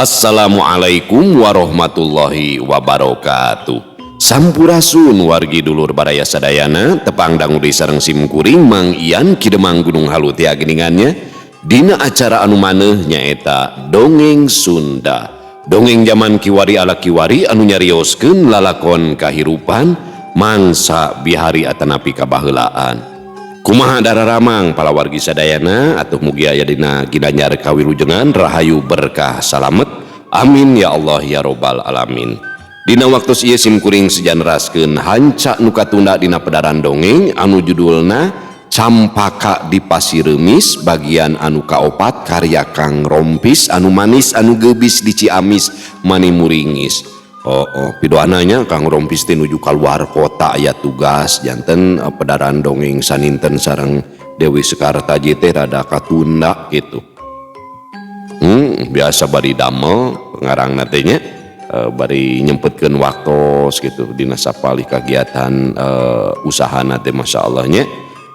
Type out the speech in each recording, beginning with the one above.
Assalamualaikum warahmatullahi wabarakatuh. Sampurasun wargi dulur baraya sadayana tepang dangu di sareng simkuring Mang Ian Kidemang Gunung Halu tia geningannya dina acara anu maneh nyaeta Dongeng Sunda. Dongeng zaman kiwari ala kiwari anu nyarioskeun lalakon kahirupan mangsa bihari atanapi kabaheulaan. Kumaha dararamang pala wargi sadayana atuh mugi aya dina ginanyar kawilujengan rahayu berkah salamet amin ya Allah ya robbal alamin. Dina waktos ieu simkuring sejanraskeun hanca nu katunda dina pedaran dongeng anu judulna Campaka di Pasireumis bagian anu kaopat karya Kang Rompis anu manis anu geubis di Ciamis Manimuringis. Pidoananya Kang Rompis teh nuju kaluar kota aya tugas janten pedaran dongeng saninten sareng Dewi Sekartaji teh rada katunda gitu. Biasa bari damel pengarangna teh nya bari nyempetkeun waktos gitu dina sapalih kagiatan usahana teh masyaallah nya.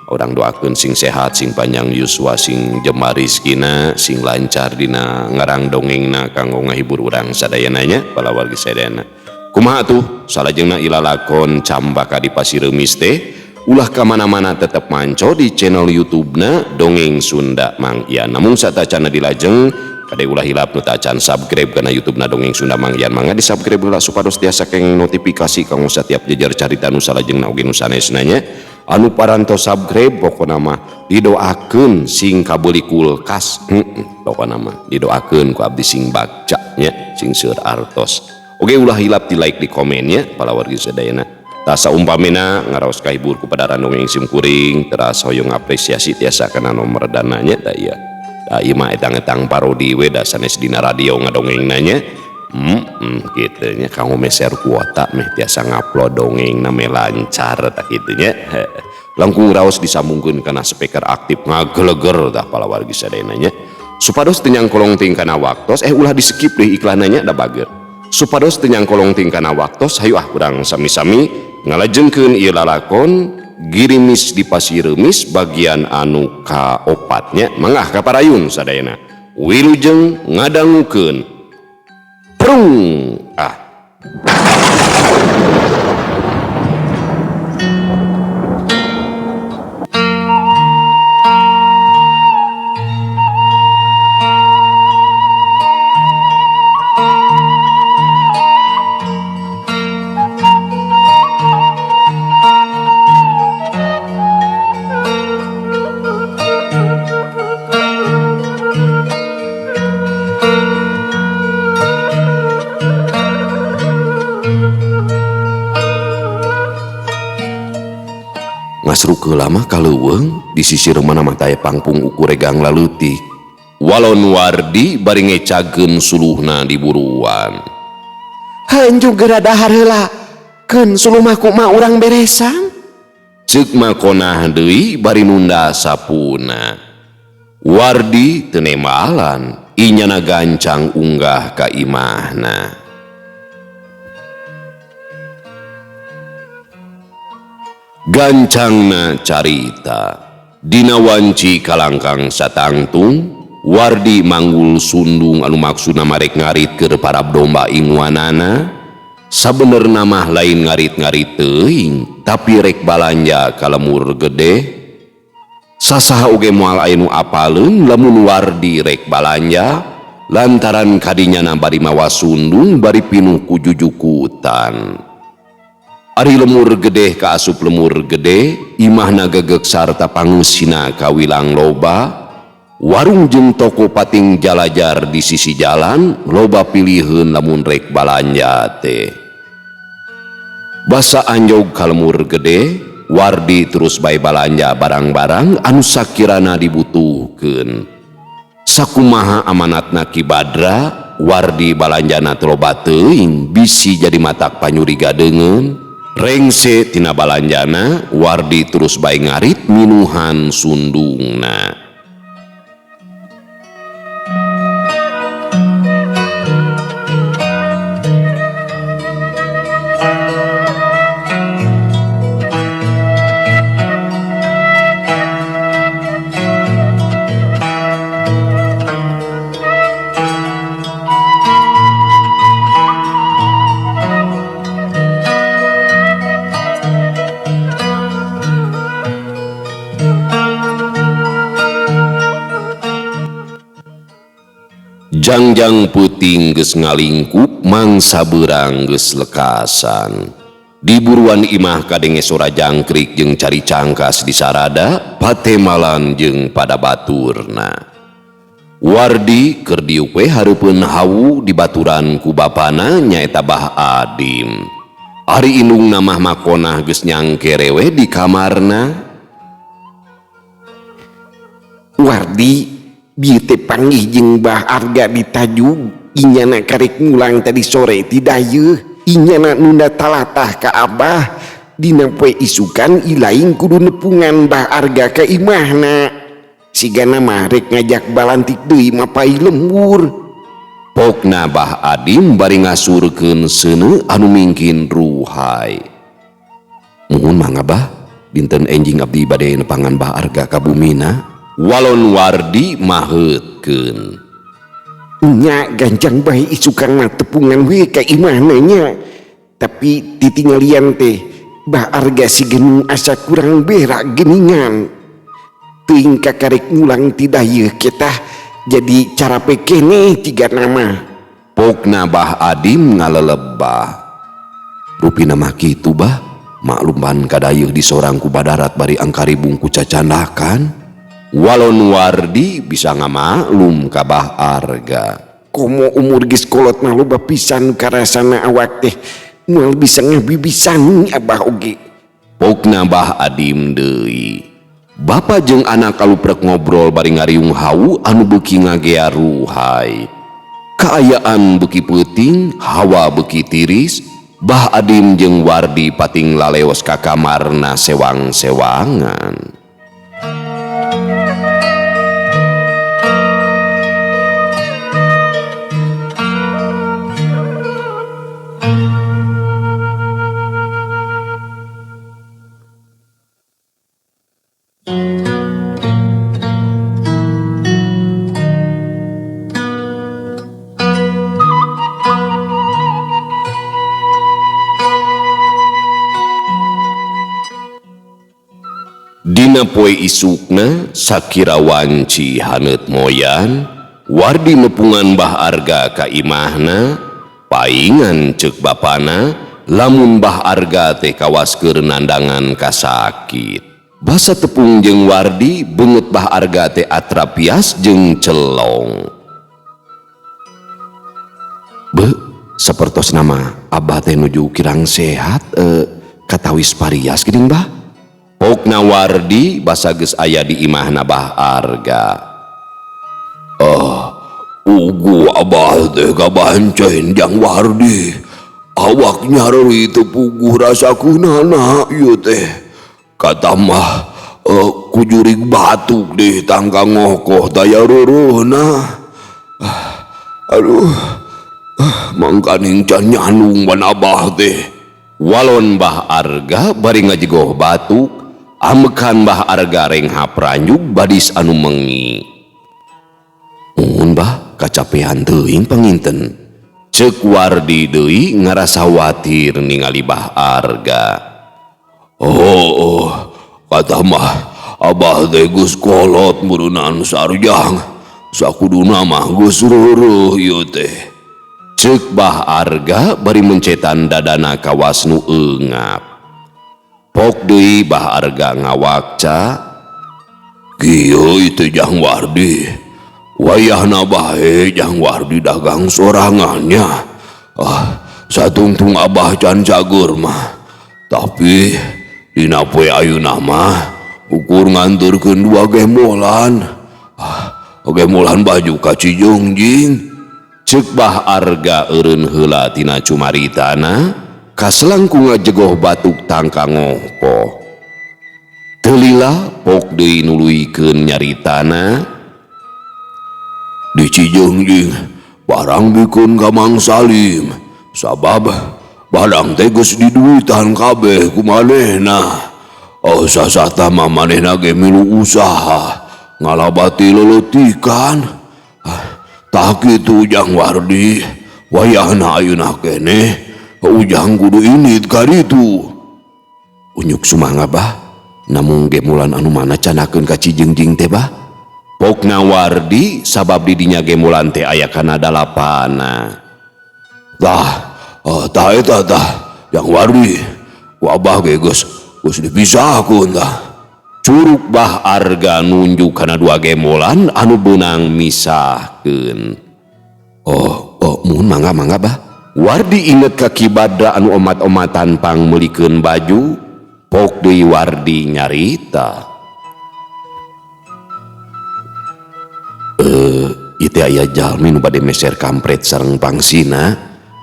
Orang doakeun sing sehat sing panjang yuswa sing jemah rizkina sing lancar dina ngarang dongengna kanggo ngahibur urang sadayana nya pala wargi sadayana. Kumaha tuh salajengna ilalakon Campaka di Pasireumis teh ulah ka mana-mana tetep manco di channel YouTube-na Dongeng Sunda Mang Ian. Namun satacana dilajeng kade ulah hilap nu tacan subscribe kana YouTube-na Dongeng Sunda Mang Ian mangga di subscribe heula supados tiasa kenging notifikasi kanggo setiap jejer carita nu salajengna oge nu sanesna nya. Anu paranto subscribe pokona mah didoakeun sing kabeuli kulkas pokona mah didoakeun ku abdi sing baca nya sing seueur artos oge ulah hilap di like di komen nya pala wargi sadayana tasa umpamina ngaraos kahibur ku padaran dongeng simkuring teras hoyong apresiasi tiasa kana nomor dana nya da ieu mah etang-etang parodi we da sanes dina radio ngadongengna nya gitu nya kanggo meser kuota meh tiasa ngupload dongeng name lancar tak kitu nya langkung raos disambungkeun kana speaker aktif ngageleger tah pala wargi sadayana nya supados teu nyangkolong ting kana waktos ulah di skip deui iklanna da bager supados teu nyangkolong ting kana waktos hayu urang sami-sami ngalajengkeun ieu lalakon Girimis di Pasireumis bagian anu kaopat nya mangah kaparayun sadayana wilujeng ngadangukeun Prung ngasrukeul lama kaleuweung di sisi reumana mah taya pangpung ukur regang laleutik walon wardi bari ngecageun suluhna di buruan hanjung geura dahar heula keun suluh mah kumaha urang beresan ceuk makonah deui bari nunda sapuna wardi teu nembalan inyana gancang unggah ka imahna. Gancangna carita dina wanci kalangkang satangtung wardi manggul sundung anu maksudna marek ngarit keur parab domba ingwanana sabenerna mah lain ngarit-ngarit teuing tapi rek balanja ka lemur gede sasaha oge moal aya nu apaleun lamun wardi rek balanja lantaran kadinyana bari mawa sundung bari pinuh ku jujukutan. Ari lemur gede ka asup lemur gede imahna gegek sarta pangeusina kawilang loba warung jeung toko pating jalajar di sisi jalan loba piliheun lamun rek balanja teh basa anjog ka lemur gede wardi terus bae balanja barang-barang anu sakirana dibutuhkeun sakumaha amanatna Ki Badra wardi balanjana teu loba teuing bisi jadi matak panyuri gadeungeun rengse tina balanjana wardi terus bae ngarit minuhan sundungna. Jangjang puting geus ngalingkup mangsa beurang geus lekasan. Diburuan imah kadenge sora jangkrik jeung cari cangkas di sarada patemalan jeung pada baturna. Wardi keur diuk we hareupeun hawu dibaturan ku bapana nyaeta Bah Adim. Ari indungna mah makonah geus nyangkere we di kamarna. Wardi, bieu teh panggih jeung Bah Arga di Tajug. Inyana karek ngulang tadi sore ti dayeuh. Inyana nunda talatah ka Abah. Dina poe isukan ilaing kudu nepungan Bah Arga ka imahna. Sigana mah rek ngajak balantik deui mapai lembur. Pokna Bah Adim bari ngasurkeun seuneu anu mingkin ruhai. Muhun mangga Bah, dinten enjing abdi bade nepangan Bah Arga ka bumina. Walon Wardi maheutkeun. Nya gancang bae isukan mah tepungan we ka imahna nya. Tapi titinggalian teh Bah Arga si genung asa kurang berak geningan. Teuing kakarek ngulang ti dayeuh ketah jadi cara pekene tiga nama. Pokna Bah Adim ngalelebah. Rupina mah kitu Bah, maklumban kadayeuh disorang ku badarat bari angkari bungku cacandakan. Walon Wardi bisa ngamaklum ka Bah Arga. Komo umur geus kolot mah loba pisan karasana awak teh moal bisa ngabibisan Abah oge. Pokna Bah Adim deui. Bapa jeung anak kaluprek ngobrol bari ngariung hawu anu beuki ngagea ruhai. Kaayaan beuki peuting, hawa beuki tiris. Bah Adim jeung Wardi pating laleos ka kamarna sewang-sewangan. Dina poe isukna sakira wanci haneut moyan, Wardi nepungan Bah Arga ka imahna. Paingan ceuk bapana lamun Bah Arga teh kawaskeun nandangan kasakit. Basa tepung jeung Wardi beungeut Bah Arga teh atrapias jeung celong. Be, sapertos nama Abah teh nuju kirang sehat, katawis parias geuning Bah. Pokna Wardi basa geus aya di imahna Bah Arga. Ugu Abah teh kabancen jang Wardi. Awak nyari teu puguh rasa kunana ieu teh. Kata mah kujurig batuk di tangka ngokoh daya reureuna. Aduh, mangkaning can nyanung ban Abah teh. Walon Bah Arga bari ngajegoh batuk, amekan Bah Arga reng hapranjuk badis anu mengi. Mun Bah kacapean teuing panginten. Ceuk Wardi deui ngarasa watir ningali Bah Arga. Kata mah Abah teh geus kolot meureunaan sarjang. Sakuduna mah geus reureuh ieu teh. Ceuk Bah Arga bari mencetan dadana ka wasnu eungap. Pok deui Bah Arga ngawakca. Kieu teh jang Wardi. Wayahna bae jang Wardi dagang sorangannya. Satungtung Abah can cager mah. Tapi dina poe ayeuna mah ukur nganturkeun 2 gemolan. Gemolan baju ka Cijeungjing. Ceuk Bah Arga eureun heula tina cumaritana, kaselangku ngajegoh batuk tangka ngoko. Teu lila pok deui nuluykeun nyaritana. Di Cijeungjing barang bikeun ka Mang Salim, sabab badang teh geus diduitan kabeh ku manehna. Sasata mah manehna ge milu usaha ngalabati leuleutikan. Tah kitu jang Wardi, wayahna ayeuna keneh ujang kudu init ka ditu. Unyuk sumangga Bah, namung gemulan anu mana canakeun ka Cijeungjing teh Bah. Pokna Wardi sabab didinya gemulan teh aya kana dalapana. Tah eta tah Jang Wardi ku abah ge geus dipisahkeun tah. Curug Bah Arga nunjuk kana dua gemulan anu beunang misahkeun. Oh mun mangga bah. Wardi inget ka Ki Badra anu omat-omatan pang meulikeun baju. Pok deui Wardi nyarita. Itu aya jalmi nu bade meser kampret sareng pangsina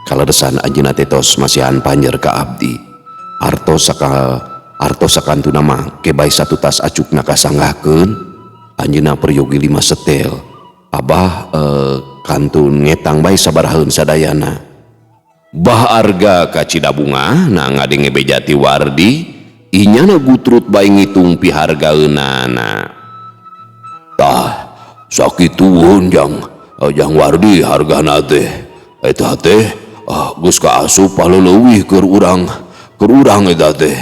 kaladesan anjeunna teh tos masihan panjer ka abdi. Artos sakantuna mah ke bae satu tas acukna kasanggahkeun anjeunna peryogi 5 setel. Abah kantun ngetang bae sabaraheun sadayana. Bah Arga ka Cidabunga na ngadenge bejati Wardi inyana gutrut bae ngitung pihargaeunana. Tah sakituun Jang Wardi hargana teh eta teh geus kaasup paleleuwih keur urang eta teh,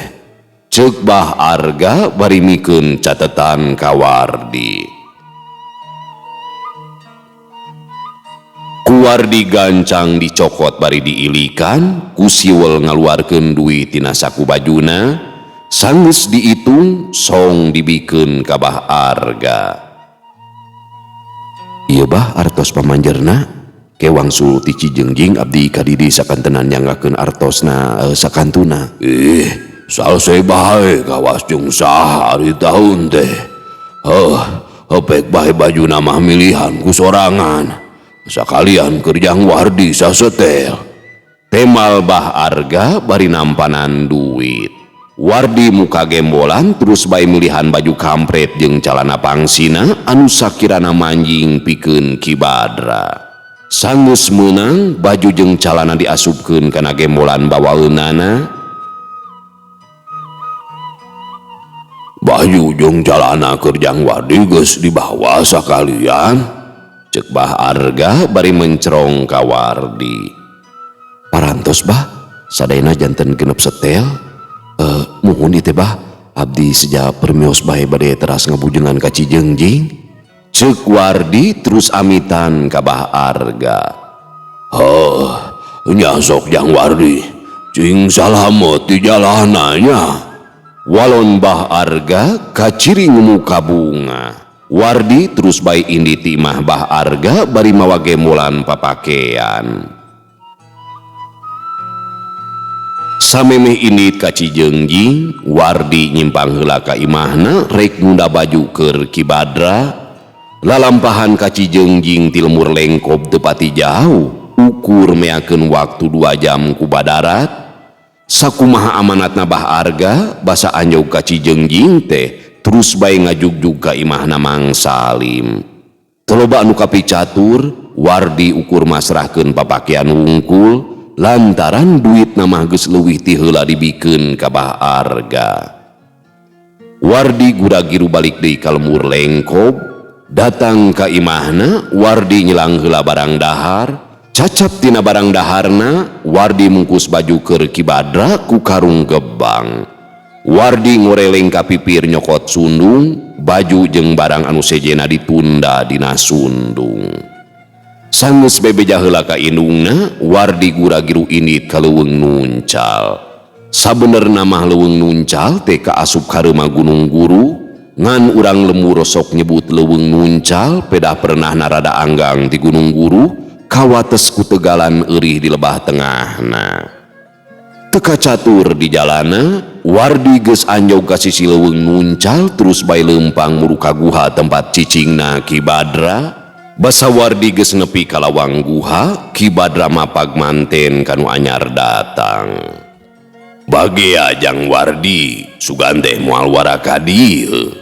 ceuk Bah Arga bari mikeun catetan ka Wardi. Ku Wardi gancang dicokot bari diilikan ku siwel ngaluarkeun duit tina saku bajuna sanggeus diitung song dibikeun ka Bah Arga. Ieu bah artos pamanjerna ke wangsul ti Cijengjing abdi kadidi sakantenan nyanggakeun artosna sakantuna. Salse bae kawas jeung saha ari taun teh. Pek bae bajuna mah milihan ku sorangan. Sakalian keur Jang Wardi sasetel. Temal Bah Arga bari nampanan duit. Wardi muka gembolan terus bae milihan baju kampret jeung calana pangsina anu sakirana manjing pikeun Ki Badra. Sanggeus meunang baju jeung calana diasupkeun kana gembolan bawaeunana. Baju jeung calana keur Jang Wardi geus dibawa sakalian, ceuk Bah Arga bari mencerong ka Wardi. Parantos bah sadayana janten genep setel. Muhun ieu teh bah abdi seja permios bae bade teras ngabujengan ka Cijengjing, ceuk Wardi terus amitan ka Bah Arga. Nya sok Jang Wardi cing salamet di jalananya. Walon Bah Arga kaciring muka bunga. Wardi terus bae indi ti imah Bah Arga bari mawa gemulan papakean. Samemeh indit ka Cijengjing, Wardi nyimpang heula ka imahna rek ngunda baju keur Ki Badra. Lalampahan ka Cijengjing ti lemur lengkop teu pati jauh, ukur meakeun waktu 2 jam ku badarat. Sakumaha amanatna Bah Arga basa anjog ka Cijengjing teh terus bae ngajugjug ka imahna Mang Salim. Teloba anu kapicatur, Wardi ukur masrahkeun papakean wungkul lantaran duit mah geus leuwih ti heula dibikeun ka Bah Arga. Wardi gura-giru balik deui ka lemur lengkop, datang ka imahna. Wardi nyelang heula barang dahar, cacap tina barang daharna Wardi mungkus baju keur Ki Badra ku karung gebang. Wardi ngoreleng ka pipir nyokot sundung, baju jeung barang anu sejena ditunda dina sundung. Sanggeus bebeja heula ka indungna, Wardi gura-giru indit ka leuweung nuncal. Sabenerna mah leuweung nuncal teh kaasup ka reuma Gunung Guru, ngan urang lemur sok nyebut leuweung nuncal pedah pernah narada anggang di Gunung Guru kawates ku tegalan eurih di lebah tengahna. Teka catur di jalana, Wardi geus anjog ka sisi leuweung nuncal terus bae leumpang muruka guha tempat cicingna Ki Badra. Basa Wardi geus nepi ka lawang guha, Ki Badra mapag manten kanu anyar datang. Bagea Jang Wardi, sugan teh moal wara ka dieu,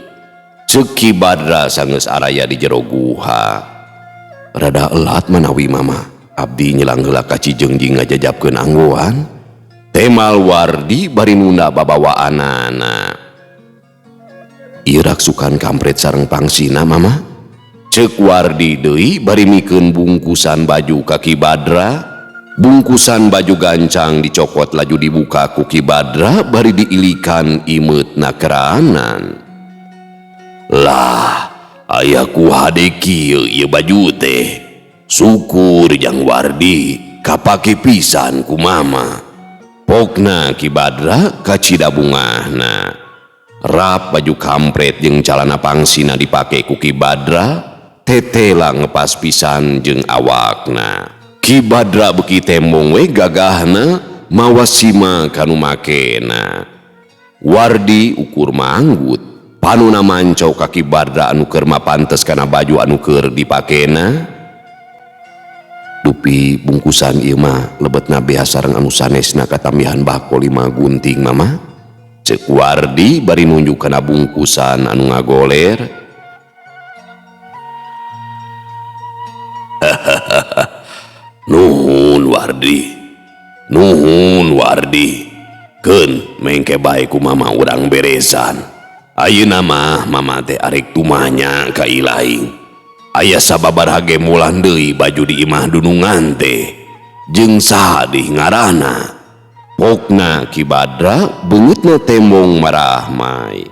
ceuk Ki Badra sanggeus araya di jero guha. Rada elat manawi mama, abdi nyelang heula ka Cijengjing ngajajabkeun anggoan. Temal Wardi bari nunda babawaanana. Ieu raksukan kampret sareng pangsina mama, ceuk Wardi deui bari mikeun bungkusan baju ka Ki Badra. Bungkusan baju gancang dicokot laju dibuka ku Ki Badra bari diilikan imeutna keranan. Lah Ayaku hade kieu ieu baju teh. Syukur Jang Wardi kapake pisan ku mama. Pokna Ki Badra kacida bungahna. Rap baju kampret jeung calana pangsina dipake ku Ki Badra, tetela ngepas pisan jeung awakna. Ki Badra beuki tembong we gagahna mawa sima kanu makena. Wardi ukur manggut, panuna mancau ka Ki Badra anu keur mapantes kana baju anu keur dipakena. Dupi bungkusan ieu mah lebetna beha sareng anu sanesna katambihan bako 5 gunting mama. Ceuk Wardi bari nunjuk kana bungkusan anu ngagoler. Nuhun Wardi, nuhun Wardi. Keun mengke bae ku mama urang beresan. Ayeuna mah mama teh arek tumanya ka ilaing. Aya sababaraha gemolan deui baju di imah dunungan teh. Jeung saha deui ngaranna? Pokna Ki Badra beungeutna tembong marah mai.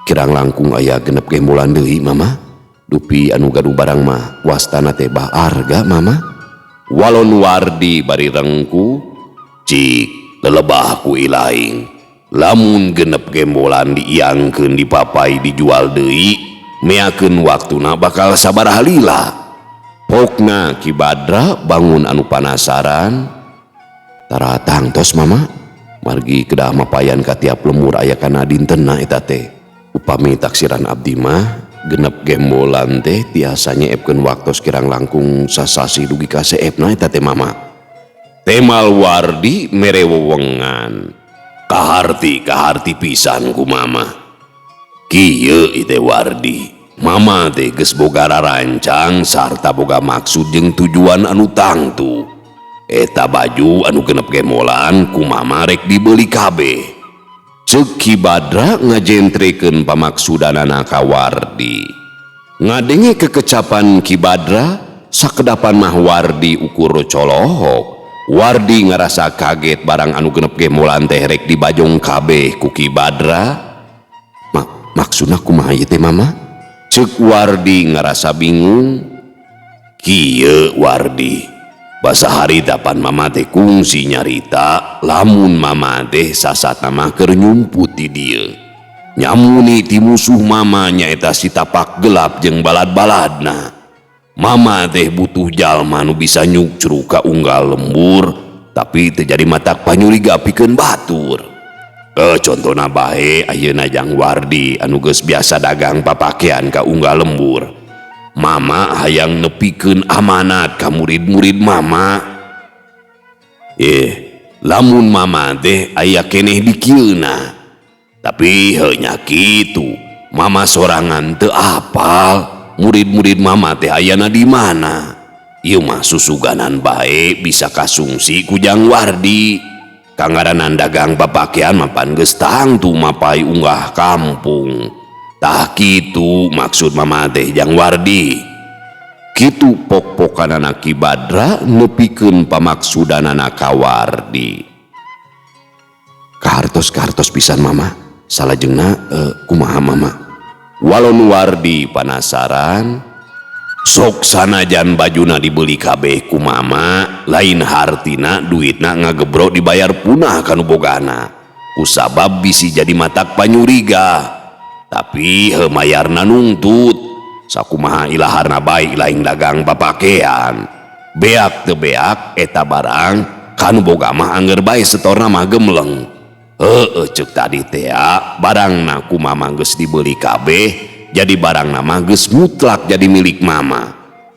Kirang langkung aya genep gemolan deui mama. Dupi anu gaduh barang mah wastana teh bah arga mama. Walon Wardi bari rengku, cik lelebah ku ilaing. Lamun genep gembolan diiangkeun dipapai dijual deui, meakeun waktuna bakal sabaraha lila. Pokna Ki Badra bangun anu panasaran. Taratang tos mama, margi kedah mapayan ka tiap lemur aya kana dintenna eta teh. Upami taksiran abdi mah genep gembolan teh tiasa nyeepkeun waktos kirang langkung sasasi dugi ka seepna eta teh mama. Temal Wardi mere wewengan. Kaharti pisan ku mama. Kieu ite Wardi, mama teh geus boga rarancang sarta boga maksud jeung tujuan anu tangtu. Eta baju anu genep gemolan ku mama rek dibeli kabeh. Ceuk Ki Badra ngajentrekeun pamaksudanana ka Wardi. Ngadenge kekecapan Ki Badra, sakedapan mah Wardi ukur colohok. Wardi ngerasa kaget barang anu genep gemolan teh rek dibajong kabeh ku Ki Badra. Maksudna kumaha ieu teh mama? Ceuk Wardi ngerasa bingung. Kieu Wardi, basa haritapan mama teh kungsi nyarita lamun mama teh sasatna mah keur nyumput di dieu. Nyamuni ti musuh mama nyaeta si tapak gelap jeung balad-baladna. Mama teh butuh jalma nu bisa nyucru ka unggal lembur, tapi teu jadi matak panyuriga pikeun batur. Contona bae ayeuna Jang Wardi anu geus biasa dagang papakean ka unggal lembur. Mama hayang nepikeun amanat ka murid-murid mama. Lamun mama teh aya keneh di kieuna. Tapi heunya kitu, mama sorangan teu apal murid-murid mama teh ayana di mana. Ieu mah susuganan bae bisa kasungsi ku Jang Wardi. Kangaranan dagang papakean mapan geus tangtu mapai unggah kampung. Tah kitu maksud mama teh Jang Wardi. Kitu pok-pokanana Ki Badra nepikeun pamaksudanana ka Wardi. Kahartos pisan mama, salajengna kumaha mama? Walon Wardi panasaran, sok sanajan bajuna dibeli kabeh ku mama, lain hartina duitna ngagebro dibayar punah kanu bogana. Kusabab bisi jadi matak panyuriga, tapi hemayarna nungtut. Sakumaha ilaharna bae ilaing dagang papakean. Beak teu beak eta barang kanu boga mah angger bae setorna mah gemleng. Ceuk tadi teh barangna ku mama geus dibeli kabeh, jadi barangna mah geus mutlak jadi milik mama.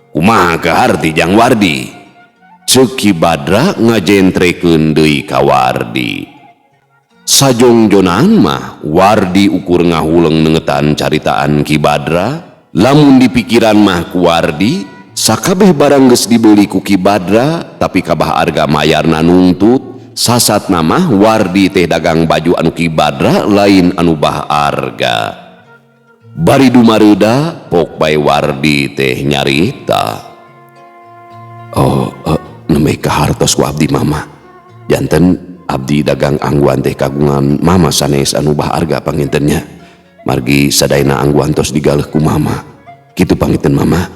Kumaha kaharti Jang Wardi? Ceuk Ki Badra ngajentrekeun deui ka Wardi. Sajongjonan mah Wardi ukur ngahuleng nengetan caritaan Ki Badra. Lamun di pikiran mah ku Wardi, sakabeh barang geus dibeli ku Ki Badra, tapi kabah harga mayarna nungtut. Sasat nama Wardi teh dagang baju anu Ki Badra lain anu bah arga. Bari dumareuda pok bae Wardi teh nyarita. Nemeh kahartos ku abdi mama. Janten abdi dagang angguan teh kagungan mama sanes anu bah arga pangintennya. margi sadayana angguantos digaleh ku mama. Kitu pangiten mama.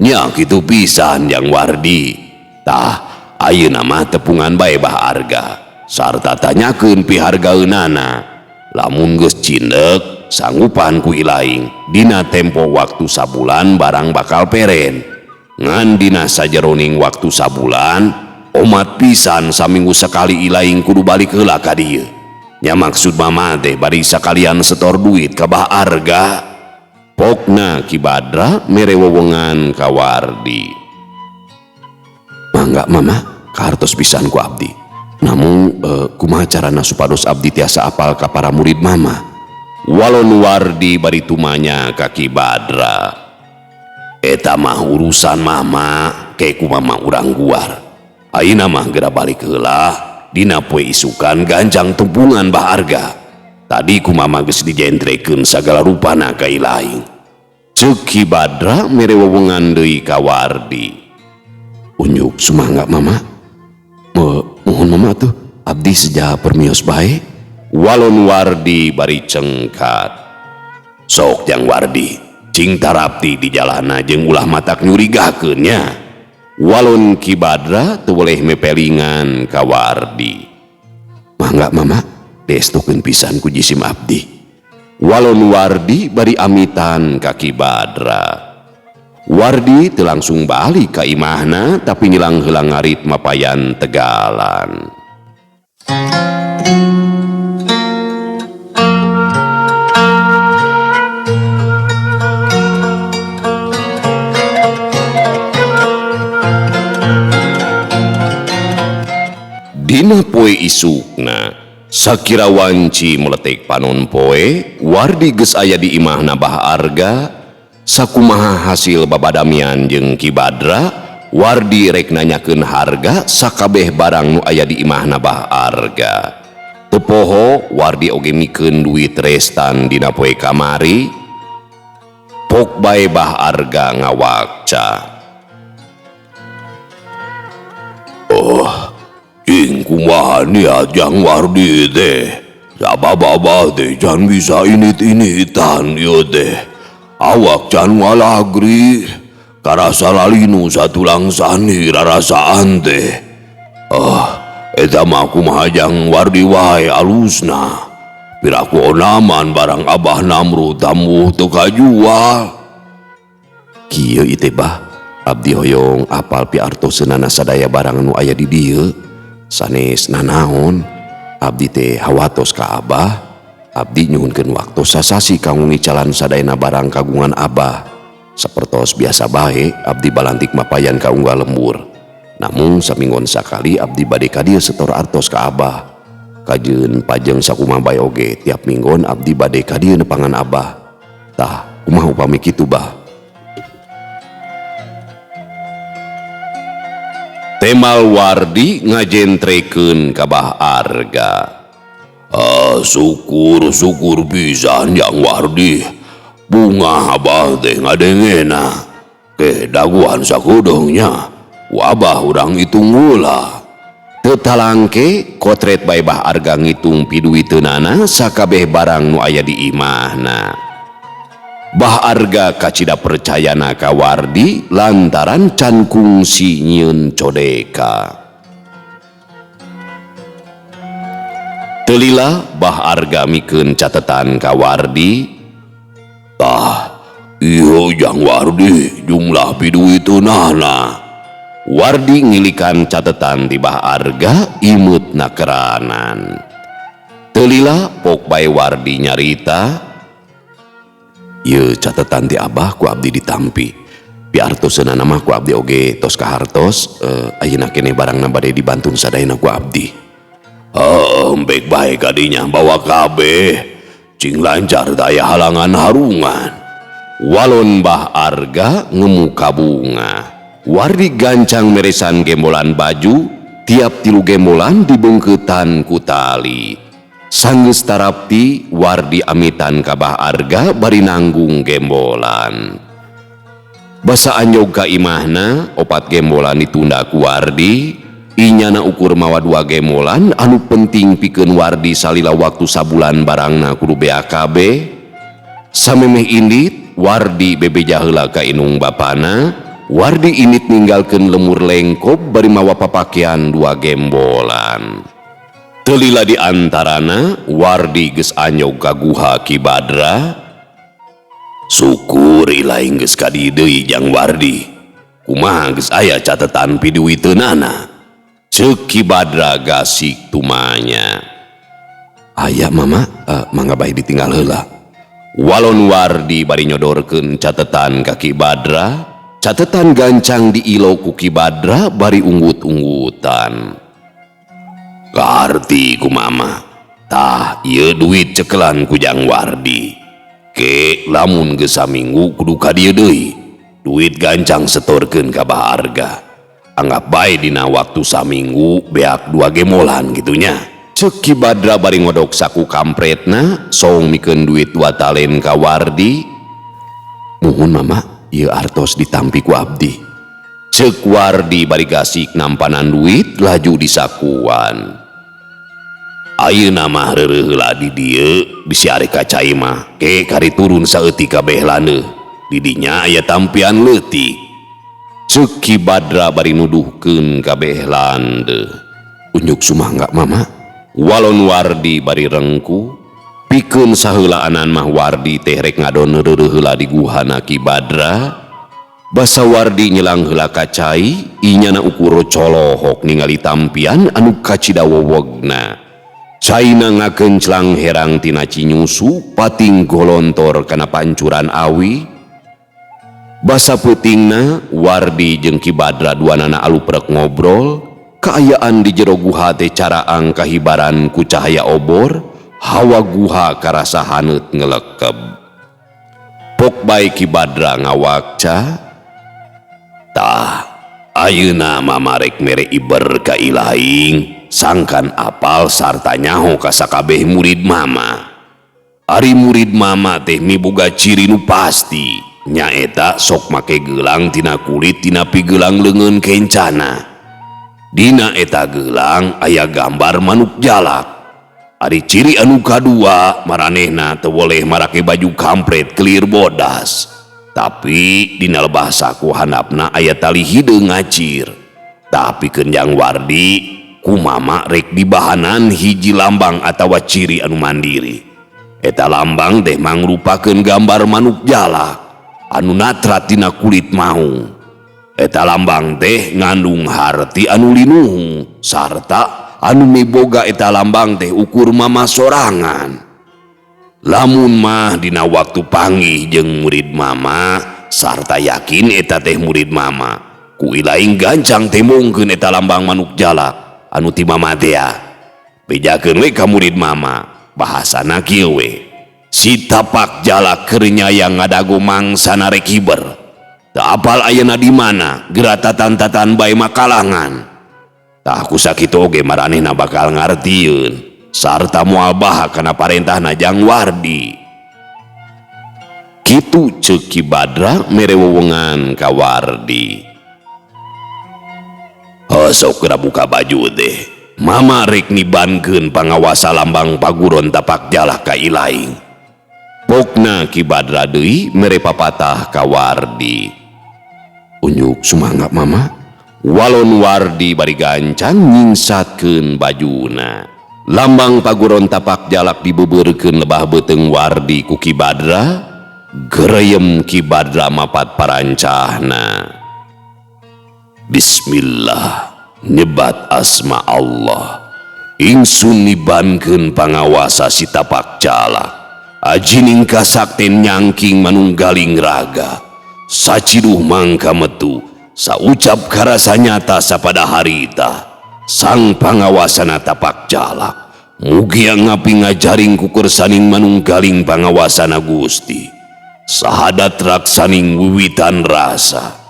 Nya kitu pisan Jang Wardi. Tah ayeuna mah tepungan bae bah arga sarta tanyakeun pihargaeunana. Lamun geus cindek sanggupan ku ilaing dina tempo waktu sabulan barang bakal peren. Ngan dina sajeroning waktu sabulan omat pisan saminggu sekali ilaing kudu balik heula ka dieu. Nya maksud mama teh bari sakalian setor duit ka bah arga. Pokna Ki Badra mere wewengan ka Wardi. Mangga mama kahartos pisan ku abdi. Namun kumaha carana supados abdi tiasa apal ka para murid mama. Walon Wardi bari tumanya ka Ki Badra. Eta mah urusan mama ke ku mama urang guar. Ayeuna mah geura balik heula dina poe isukan ganjang tumpungan bah arga. Tadi ku mama geus dijentrekeun sagala rupana ka ilaing. Ceuk Ki Badra mere wewengan deui ka Wardi. Unjuk sumangga mama. Mohon mama tuh abdi seja permios bae. Walon Wardi bari cengkat. Sok Jang Wardi cing tarapti di jalana jeung ulah matak nyurigakeun nya. Walon Ki Badra teu boleh mepelingan ka Wardi. Mangga mama destokeun pisan ku jisim abdi. Walon Wardi bari amitan ka Ki Badra. Wardi teu langsung balik ka imahna tapi nilang heula ngarit mapayan tegalan. Dina poe isukna sakira wanci meletek panon poe Wardi geus aya di imahna bah arga. Sakumaha hasil babadamian jeung Ki Badra, Wardi rek nanyakeun harga sakabeh barang nu aya di imahna bah arga. Teu poho Wardi oge mikeun duit restan dina poe kamari. Pok bae bah arga ngawakca. Cing kumaha nia Jang Wardi teh. Sabababa teh can bisa init-initan ieu teh. Awak can walagri karasa lalinu satulang sani rarasaan teh. Eta mah kumaha Jang Wardi wae alusna. Piraku onaman barang Abah Namrud tamuh teu kajual. Kieu ieu teh bah abdi hoyong apal piartoseunana sadaya barang nu aya di dieu. Sanes nanaon abdi teh hawatos ka Abah. Abdi nyuhunkeun waktu sasasi kanggo ngicalan sadayana barang kagungan Abah. Sapertos biasa bae abdi balantik mapayan ka unggal lembur. Namun saminggon sakali abdi bade ka dieu setor artos ka Abah. Kajeun pajeng sakumaha bae oge tiap minggon abdi bade ka dieu nepangan Abah. Tah kumaha upami kitu bah? Temal Wardi ngajentrekeun ka bah arga. Syukur pisan Jang Wardi. Bunga Abah teh ngadengena. Ke daguan sakudungnya. Wabah urang hitung heula. Teu talangke kotret bae bah arga ngitung piduiteunana sakabeh barang nu aya di imahna. Bah arga kacida percayana ka Wardi lantaran can kungsi nyieun codeka. Teu lila bah arga mikeun catetan ka Wardi. Tah ieu Jang Wardi jumlah piduiteunana. Wardi ngilikan catetan di bah arga imutna keranan. Teu lila pok bae Wardi nyarita. Ieu catetan ti Abah ku abdi ditampi. Piartoseunana mah ku abdi oge tos kahartos. Ayeuna keneh barangna bade dibantun sadayana ku abdi. Embek bae kadinya bawa kabeh. Cing lancar daya halangan harungan. Walon bah arga ngemuka bunga. Wardi gancang meresan gembolan baju. Tiap tilu gembolan dibengkeutan ku tali. Sanggeus tarapti Wardi amitan ka bah arga bari nanggung gembolan. Basa anjog ka imahna opat gembolan ditunda ku Wardi. Inyana ukur mawa 2 gemolan anu penting pikeun Wardi salila waktu sabulan barangna kudu BAKB. Samemeh indit Wardi bebeja heula ka inung bapana. Wardi indit ninggalkeun lemur lengkop bari mawa papakean 2 gembolan. Telila di antarana Wardi geus anyog ka guha Ki Badra. Syukur ilaing geus ka dieu deui Jang Wardi. Kumaha geus aya catetan piduwiteunana? Ceuk Ki Badra gasik tumanya. Aya mama, mangga bae ditinggal heula. Walon Wardi bari nyodorkeun catetan ka Ki Badra. Catetan gancang di ilo ku Ki Badra bari unggut-unggutan. Karti ku mama, tah ieu duit cekelan ku Jang Wardi. Ke lamun geus saminggu kudu ka dieu deui. Duit gancang setorkeun ka Baharga. Anggap bae dina waktu saminggu beak 2 gemolan gitunya. Ceuk Ki Badra bari ngodok saku kampretna song mikeun duit 2 talen ka Wardi. Muhun mama, ieu artos ditampi ku abdi. Ceuk Wardi bari gasik nampanan duit laju disakuan. Ayeuna mah reureuh heula di dieu bisi are ka cai mah ke kari turun saeutik kabeh laneuh. Di dinya aya tampian leutik. Ceuk Ki Badra bari nuduhkeun kabeh landeuh. Unjuk sumangga mama. Walon Wardi bari rengku. Pikeun saheulaan mah Wardi teh rek ngadon reureuh heula di guhana Ki Badra. Basa Wardi nyelang heula ka cai, inyana ukur colohok ningali tampian anu kacidawowogna. Caina ngakenclang herang tina cinyusu pating golontor kana pancuran awi. Basa peutingna Wardi jeung Ki Badra duanana aluprek ngobrol. Kaayaan di jero guha teh caraang kahibaran ku cahaya obor. Hawa guha karasa haneut ngelekeb. Pok bae Ki Badra ngawakca. Tah ayeuna mama rek mere iber ka ilaing sangkan apal sarta nyaho ka sakabeh murid mama. Ari murid mama teh miboga ciri nu pasti. Nyaeta sok make gelang tina kulit tina pigelang leungeun kencana. Dina eta gelang aya gambar manuk jalak. Ari ciri anu kadua maranehna teu boleh marake baju kampret kelir bodas. Tapi dina lebah saku handapna aya tali hideung ngacir. Tapi keunjang Wardi ku mama rek dibahanan hiji lambang atawa ciri anu mandiri. Eta lambang teh mangrupakeun gambar manuk jalak anu natrat tina kulit maung. Eta lambang teh ngandung harti anu linuhu sarta anu miboga eta lambang teh ukur mama sorangan. Lamun mah dina waktu panggih jeung murid mama sarta yakin eta teh murid mama ku ilaing gancang teh mungkeun eta lambang manuk jalak anu ti mama teh. Bejakeun we ka murid mama bahasana kieu we. Si tapak jalak keur nyayang ngadago mangsana rek hiber. Teu apal ayeuna di mana geratatan-tatan bae makalangan. Tah kusakitu oge maranehna bakal ngartieun sarta moal baha kana parentahna Jang Wardi. Kitu ceuk Ki Badra mere wewengan ka Wardi. Sok kena buka baju teh. Mama rek nibankeun pangawasa lambang paguron tapak jalak ka ilaing. Pokna Ki Badra deui mere papatah ka Wardi. Unjuk sumangga mama. Walon Wardi bari gancang nyingsatkeun bajuna. Lambang paguron tapak jalak dibebeurkeun lebah beuteung Wardi ku Ki Badra. Gereyem Ki Badra mapat parancahna. Bismillah, nyebat asma Allah. Ingsun nibankeun pangawasa si tapak jalak. Ajining kasakten nyangking manunggaling raga. Saciduh mangka metu saucap karasa nyata sapada harita. Sang pangawasana tapak jalak mugia ngapi ngajaring kukersaning manunggaling pangawasana Gusti. Sahadat raksaning wiwitan rasa.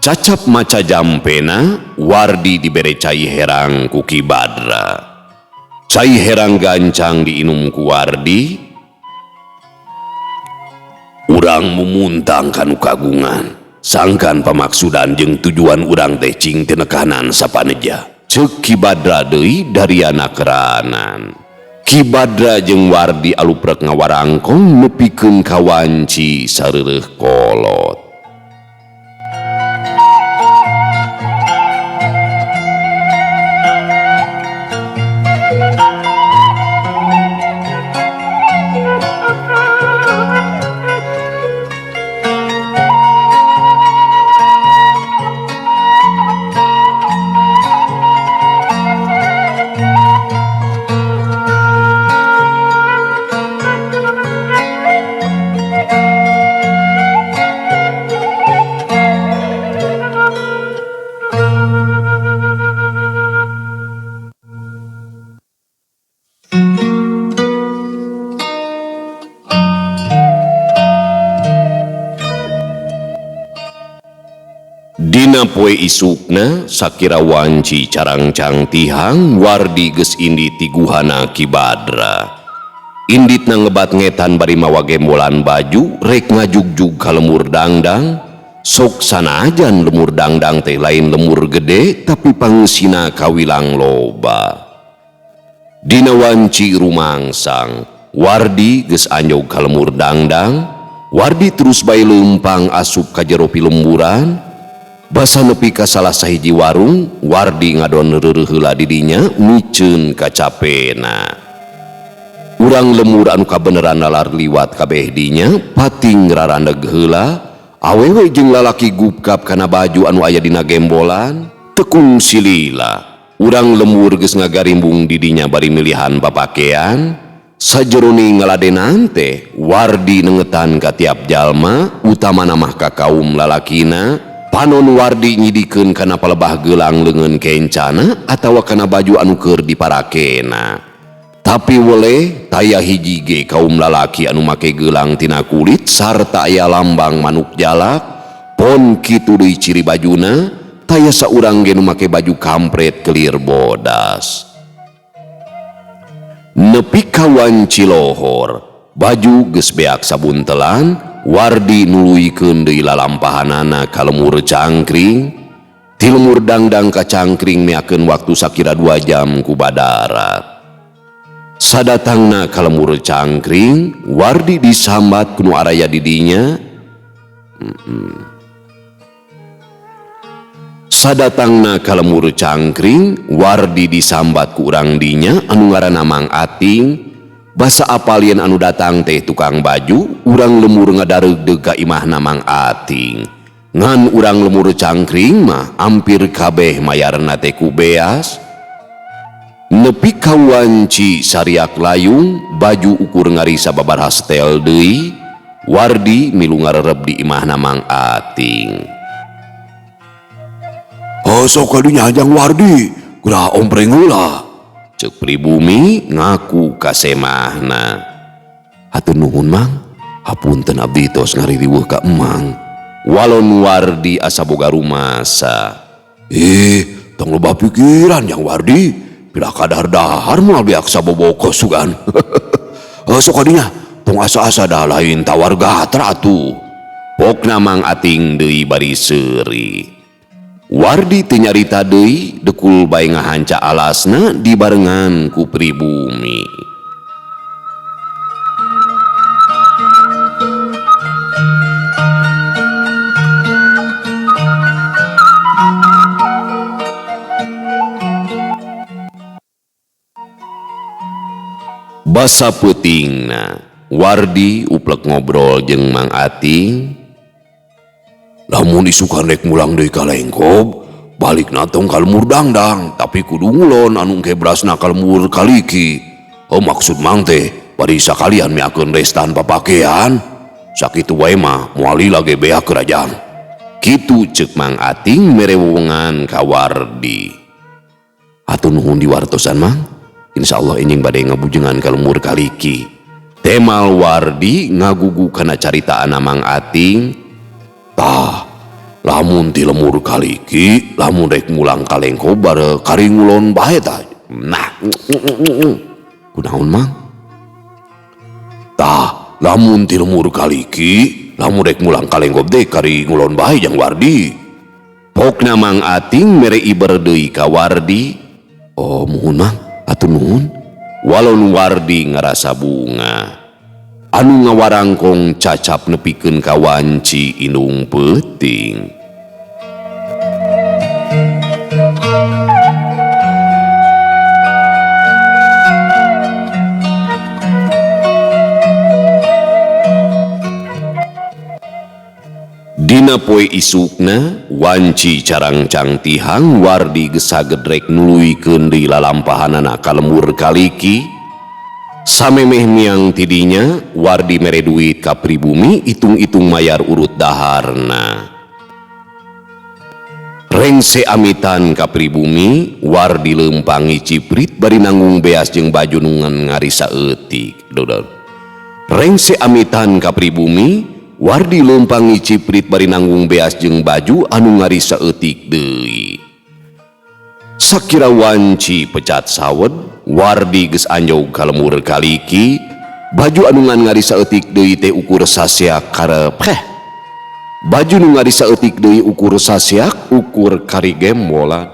Cacap maca jampena Wardi dibere cai herang ku Ki Badra. Cai herang gancang diinum ku Wardi. urang mumuntang kanu kagungan sangkan pamaksudan jeung tujuan urang teh cing tenekanan sapaneja ceuk Ki Badra deui dari anak keranan. Ki Badra jeung Wardi aluprek ngawarangkong nepikeun ka wanci sareureuh kolot. Dina poe isukna sakira wanci carangcang tihang Wardi geus indi tiguhana Ki Badra. Inditna ngebat ngetan bari mawa gembolan baju rek ngajugjug ka lemur dangdang. Sok sanajan lemur dangdang teh lain lemur gede tapi pangeusina kawilang loba. Dina wanci rumangsang Wardi geus anjog ka lemur dangdang. Wardi terus bae leumpang asup ka jero pilemburan. Basa nepi ka salah sahiji warung, Wardi ngadon reureuh heula di dinya miceun kacapena. Urang lemur anu kabeneran nalar liwat kabeh dinya pating rarandeg heula, awewe jeung lalaki gubkap kana baju anu aya dina gembolan, tekung silila. Urang lemur geus ngagarimbung di dinya bari milihan papakean, sajerone ngaladenan teh Wardi nengetan ka tiap jalma, utamana mah ka kaum lalakina. Panon Wardi nyidikeun kana palebah gelang leungeun kencana atawa kana baju anu keur diparakena. Tapi weleh taya hiji ge kaum lalaki anu make gelang tina kulit sarta aya lambang manuk jalak. Pon kitu deui ciri bajuna, taya saurang ge nu make baju kampret kelir bodas. Nepi ka wanci lohor, baju geus beak sabuntelan. Wardi nuluykeun deui lalampahanana ka lemur cangkring. Ti lemur dangdang ka cangkring meakeun waktu sakira 2 jam ku badarat. Sadatangna ka lemur cangkring, Wardi disambat ku nu araya di dinya. Sadatangna ka lemur cangkring, Wardi disambat ku urang dinya anu ngaranna Mang Ating. Basa apalien anu datang teh tukang baju, urang lemur ngadareugdeug ka imahna Mang Ating. Ngan urang lemur cangkring mah ampir kabeh mayarna teh ku beas. Nepi ka wanci sariak layung, baju ukur ngarisa babarhas tel deui, Wardi milu ngarerep di imahna Mang Ating. Sok kadunya hajang Wardi, geura ompreng heula. Ceuk pribumi ngaku ka semahna. Hatur nuhun Mang, hapunten abdi tos ngaririweuh ka Emang. Walon Wardi asa boga rumasa. Tong loba pikiran yang Wardi, pila kadar-dahar moal beak sabobokos sugan. Sok kadinya tong asa-asa dah lain tawar gatra atuh. Pokna Mang Ating deui bari seuri. Wardi teu nyarita deui, dekul bae ngahanca alasna dibarengan ku pribumi. Basa peutingna, Wardi uplek ngobrol jeung Mang Ating. Lamun isukan rek mulang deui ka Lengkob, balik natong ka lemur dangdang, tapi kudu ngulon anu engke berasna ka lemur kaliki. Maksud Mang teh bari sakalian meakeun restan papakean. Sakitu wae mah moal lila ge beak kerajaan. Kitu ceuk Mang Ating mere wewengan ka Wardi. Hatur nuhun diwartosan Mang. Insyaallah enjing bade ngabujengan ka lemur kaliki. Temal Wardi ngagugu kana caritaana Mang Ating. Tah, lamun ti lemur kaliki, lamun rek mulang ka Lengkob bare karing ngulon bae tah. Nah, kunaon Mang? Tah, lamun ti lemur kaliki, lamun rek mulang kalenggob deh kari ngulon bae jang Wardi. Pokna Mang Ating mere iber deui ka Wardi. Oh muhun Mang, atuh nuhun. Walon Wardi ngarasa bunga anu ngawarangkong cacap nepikeun ka wanci indung peuting. Dina poe isukna wanci carang cangtihang Wardi geus sagedrek nuluykeun deui lalampahanana ka lembur kaliki. Samemeh miang tidinya Wardi mere duit ka pribumi itung-itung mayar urut daharna. Rengse amitan ka pribumi Wardi leumpangi ciprit bari nanggung beas jeung baju nungan ngarisa eutik. Rengse amitan ka pribumi Wardi leumpangi ciprit bari nanggung beas jeung baju anu ngarisa eutik deui. Sakira wanci pecat sawed, Wardi geus anjog ka lembur kaliki, baju anu ngan ngarisa eutik deui teh ukur saseak karep. Baju nu ngarisa eutik deui ukur saseak ukur kari gembolan.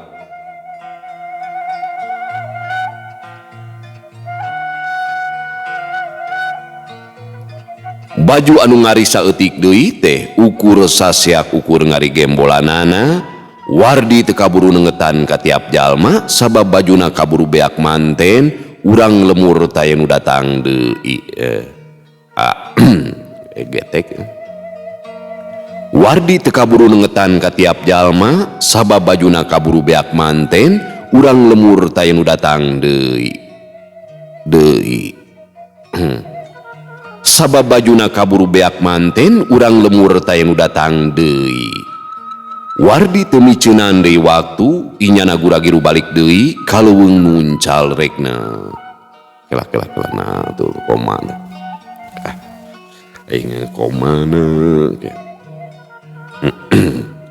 Baju anu ngarisa eutik deui teh ukur saseak ukur ngari gembolanana. Wardi teu kaburu nengetan ka tiap jalma sabab bajuna kaburu beak manten urang lemur taya nu datang deui. Getek. Wardi teu kaburu nengetan ka tiap jalma sabab bajuna kaburu beak manten urang lemur taya nu datang deui. Sabab bajuna kaburu beak manten urang lemur taya nu datang deui. Wardi teu miceunan deui waktu inyana gura-giru balik deui kaleuweung nuncal rekna. Kelah nah tuh komana. Aing komana.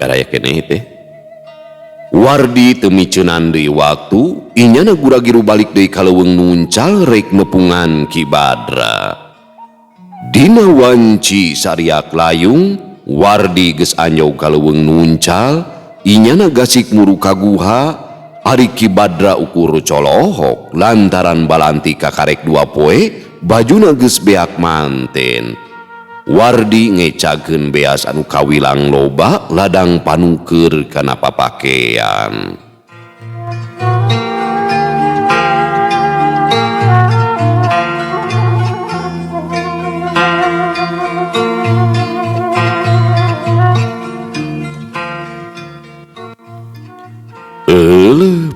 Karaya keneh teh. Wardi teu miceunan deui waktu inyana gura-giru balik deui kaleuweung nuncal rek nepungan Ki Badra. Dina wanci sariak layung Wardi geus anjog kaleuweung nuncal inyana gasik muru kaguha ari Ki Badra ukur colohok lantaran balanti kakarek 2 poe bajuna geus beak manten. Wardi ngecakeun beas anu kawilang loba ladang panukeur kana papakean.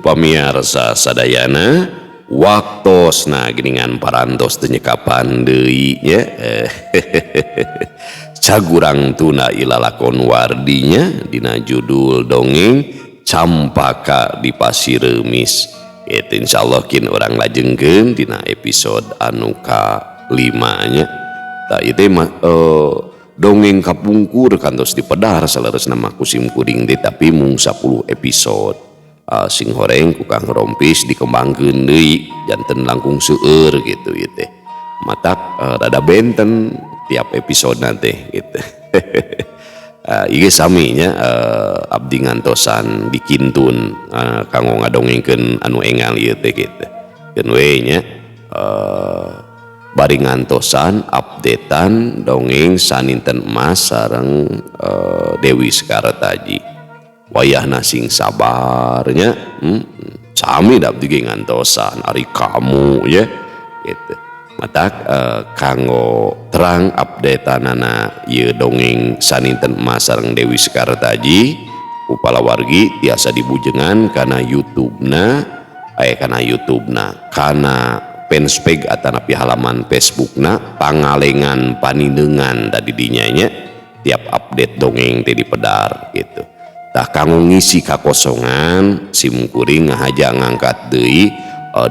Pamirsa sadayana waktosna geuningan parantos teu nyekapan deui nya. Cagurang tuna ilalakon Wardinya dina judul dongeng Campaka di Pasireumis. Eta insyaallah kin urang lajengkeun dina episode anu ka-5 nya. Tah ieu mah dongeng kapungkur kantos dipedar saleresna mah kusim kuring teh tapi mung 10 episode. Sing horeng ku Kang Rompis dikembangkeun deui janten langkung seueur gitu teh. Matak rada benten tiap episode teh gitu. Ieu sami nya abdi ngantosan dikintun kanggo ngadongengkeun anu engal ieu teh kitu. Keun we nya bari ngantosan updatean dongeng saninten emas sareng Dewi Sekartaji. Wayahna sing sabarnya sami da abdi ge ngantosan ari kamu ya gitu. Matak kanggo terang updateanana ieu dongeng saninten emas sareng Dewi Sekartaji upala wargi tiasa dibujengan kana YouTube-na kana fanspage atanapi halaman Facebook-na Pangalengan Panindeungan tadi dinya nya tiap update dongeng teh dipedar gitu. Tah kanggo ngisi kakosongan simkuring ngahaja ngangkat deui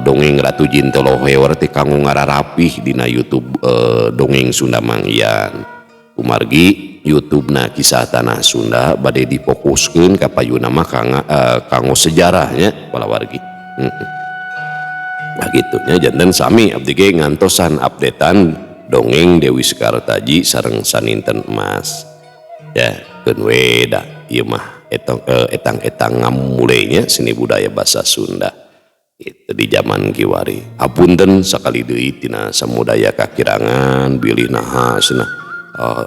dongeng Ratu Jin Telohewer teh kanggo ngararapih dina YouTube dongeng Sunda Mangyan. Kumargi YouTube-na Kisah Tanah Sunda bade difokuskeun ka payuna mah kanggo sejarahnya bala wargi. Nah gitu nya janten sami abdi ge ngantosan updatean dongeng Dewi Sekartaji sareng saninten emas ya keun we da ieu mah etang-etang ngamulenya seni budaya basa Sunda itu di zaman kiwari. Hapunten sakali deui tina samudaya kakirangan bilih naha cenah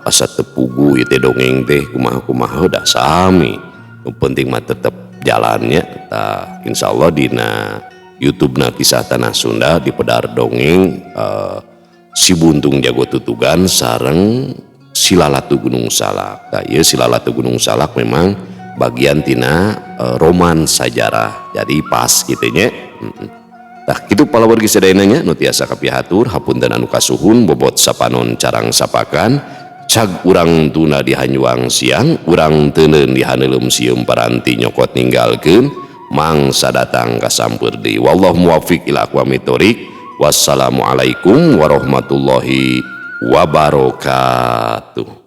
asa tepugu ieu teh dongeng teh kumaha-kumaha da sami. Nu penting mah tetep jalannya tah insyaallah dina YouTube-na Kisah Tanah Sunda di pedar dongeng Si Buntung Jago Tutugan sareng Silalatu Gunung Salak. Tah ieu Silalatu Gunung Salak memang bagian tina roman sajarah. Jadi pas kitu nya. Tah kitu palawargi sadayana nya nu tiasa kapihatur hapunten anu kasuhun bobot sapanon carang sapakan cag urang tuna di hanyuang siang urang teuneun di haneulem sieum paranti nyokot ninggalkeun mangsa datang kasampeur deui. Wallahu muwaffiq ila aqwamit thoriq. Wassalamualaikum warahmatullahi wabarakatuh.